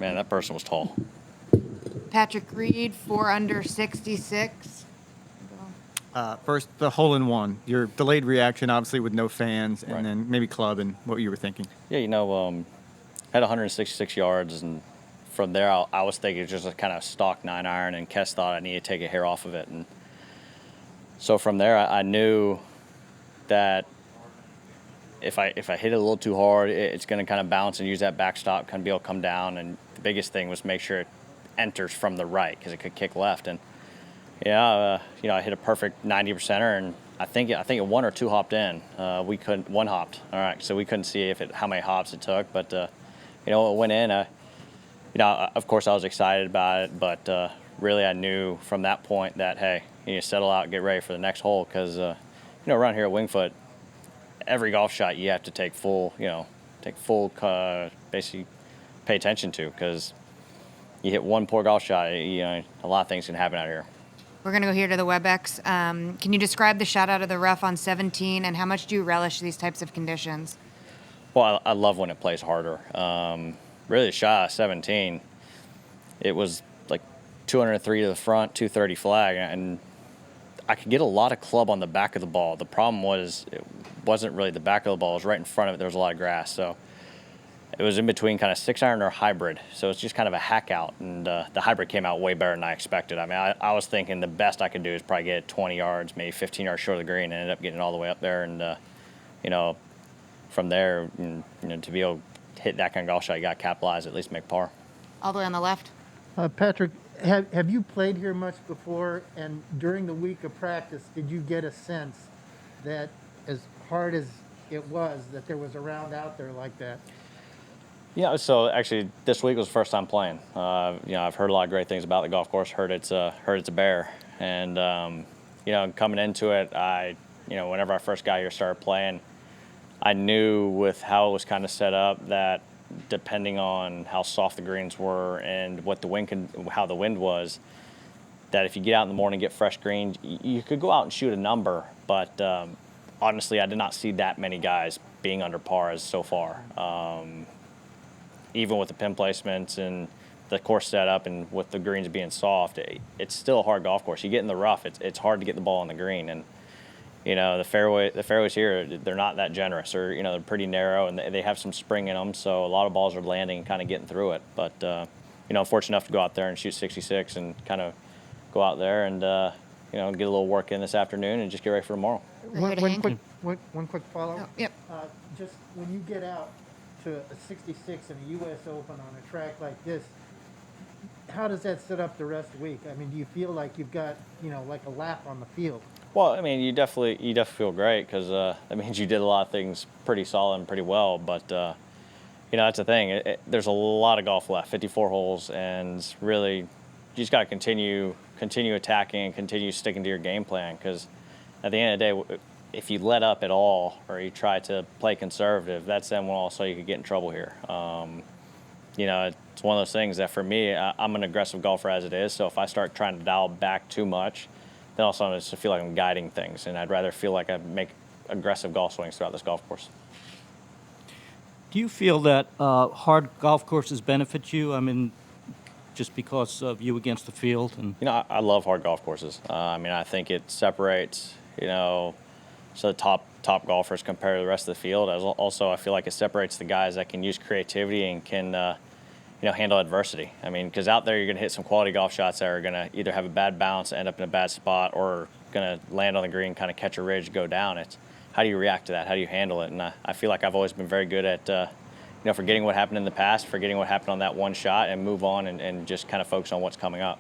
Man, that person was tall. Patrick Reed, 4 under 66. First, the hole-in-one. Your delayed reaction, obviously, with no fans, and Right. then maybe club and what you were thinking. Yeah, had 166 yards, and from there, I was thinking just a kind of stock 9-iron, and Kes thought I needed to take a hair off of it. And so from there, I knew that if I hit it a little too hard, it's going to kind of bounce and use that backstop, kind of be able to come down. And the biggest thing was make sure it enters from the right because it could kick left. And I hit a perfect 90%er, and I think it 1 or 2 hopped in. We couldn't. 1 hopped. All right, so we couldn't see how many hops it took, but it went in. Of course I was excited about it, but really I knew from that point that hey, you need to settle out, and get ready for the next hole because around here at Wingfoot, every golf shot you have to take full, basically pay attention to because you hit one poor golf shot, a lot of things can happen out here. We're going to go here to the WebEx. Can you describe the shot out of the rough on 17, and how much do you relish these types of conditions? Well, I love when it plays harder. Really, the shot at 17, it was like 203 to the front, 230 flag, and I could get a lot of club on the back of the ball. The problem was it wasn't really the back of the ball. It was right in front of it. There was a lot of grass. So it was in between kind of 6-iron or hybrid. So it's just kind of a hack out. And the hybrid came out way better than I expected. I mean, I was thinking the best I could do is probably get it 20 yards, maybe 15 yards short of the green, and ended up getting it all the way up there. And, from there, to be able to hit that kind of golf shot, you got to capitalize, at least make par. All the way on the left. Patrick, have you played here much before? And during the week of practice, did you get a sense that as hard as it was, that there was a round out there like that? Yeah, so actually this week was the first time playing. I've heard a lot of great things about the golf course. Heard it's a bear, and coming into it, whenever I first got here, started playing, I knew with how it was kind of set up that depending on how soft the greens were and what how the wind was, that if you get out in the morning, get fresh greens, you could go out and shoot a number. But honestly, I did not see that many guys being under par as so far. Even with the pin placements and the course setup and with the greens being soft, it's still a hard golf course. You get in the rough, it's hard to get the ball on the green. And, the fairways here, they're not that generous, or, they're pretty narrow, and they have some spring in them. So a lot of balls are landing and kind of getting through it. But, I'm fortunate enough to go out there and shoot 66 and kind of go out there and, get a little work in this afternoon and just get ready for tomorrow. Right here to Hank. One quick follow-up. Oh, yep. Just when you get out to a 66 in a U.S. Open on a track like this, how does that set up the rest of the week? I mean, do you feel like you've got, like a lap on the field? Well, I mean, you definitely feel great because that means you did a lot of things pretty solid and pretty well. But that's the thing. There's a lot of golf left, 54 holes, and really, you just got to continue attacking and continue sticking to your game plan. Because at the end of the day, if you let up at all or you try to play conservative, that's then when also you could get in trouble here. It's one of those things that for me, I'm an aggressive golfer as it is. So if I start trying to dial back too much, then all of a sudden I just feel like I'm guiding things, and I'd rather feel like I make aggressive golf swings throughout this golf course. Do you feel that hard golf courses benefit you? I mean, just because of you against the field? And I love hard golf courses. I think it separates, so the top golfers compared to the rest of the field. As also, I feel like it separates the guys that can use creativity and can, handle adversity. I mean, because out there you're going to hit some quality golf shots that are going to either have a bad bounce, end up in a bad spot, or going to land on the green, kind of catch a ridge, go down. It's how do you react to that? How do you handle it? And I feel like I've always been very good at, forgetting what happened in the past, forgetting what happened on that one shot, and move on and just kind of focus on what's coming up.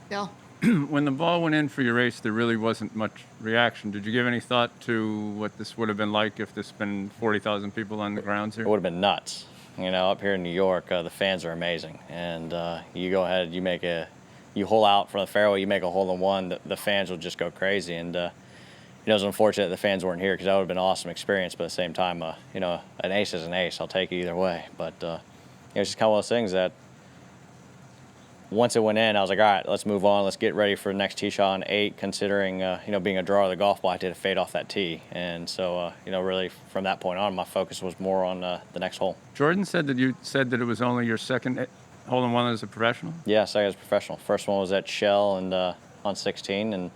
Bill. When the ball went in for your ace, there really wasn't much reaction. Did you give any thought to what this would have been like if there's been 40,000 people on the grounds here? It would have been nuts. Up here in New York, the fans are amazing. And you go ahead, you hole out from the fairway, you make a hole in one, the fans will just go crazy. And, it was unfortunate the fans weren't here because that would have been an awesome experience. But at the same time, an ace is an ace. I'll take it either way. But it's just kind of one of those things that once it went in, I was like, all right, let's move on. Let's get ready for the next tee shot on 8, considering, being a drawer of the golf ball, I did a fade off that tee. And so, really from that point on, my focus was more on the next hole. Jordan said that you said that it was only your second hole-in-one as a professional? Yeah, second as a professional. First one was at Shell and on 16, and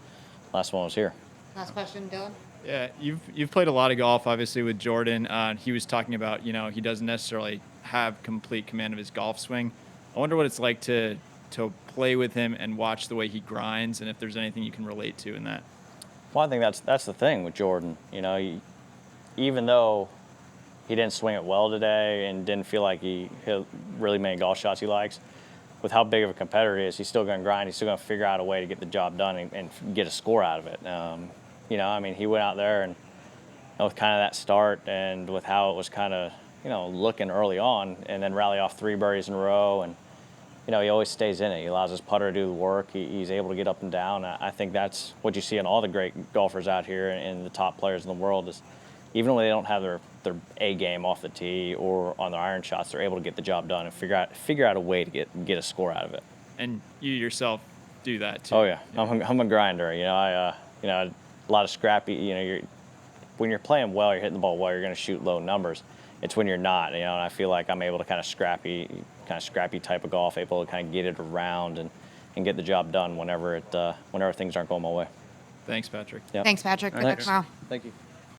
last one was here. Last question, Dylan. Yeah, you've played a lot of golf, obviously, with Jordan. He was talking about, he doesn't necessarily have complete command of his golf swing. I wonder what it's like to play with him and watch the way he grinds, and if there's anything you can relate to in that. Well, I think that's the thing with Jordan. Even though he didn't swing it well today and didn't feel like he hit really many golf shots he likes, with how big of a competitor he is, he's still going to grind. He's still going to figure out a way to get the job done and get a score out of it. He went out there and with kind of that start and with how it was kind of, looking early on, and then rally off 3 birdies in a row, and he always stays in it. He allows his putter to do the work. He's able to get up and down. I think that's what you see in all the great golfers out here and the top players in the world is even when they don't have their A game off the tee or on their iron shots, they're able to get the job done and figure out a way to get a score out of it. And you yourself do that too. Oh yeah, I'm a grinder. A lot of scrappy. When you're playing well, you're hitting the ball well, you're going to shoot low numbers. It's when you're not. And I feel like I'm able to kind of scrappy type of golf, able to kind of get it around and get the job done whenever things aren't going my way. Thanks, Patrick. Yep. Thanks, Patrick. Good luck Thanks. tomorrow. Thank you.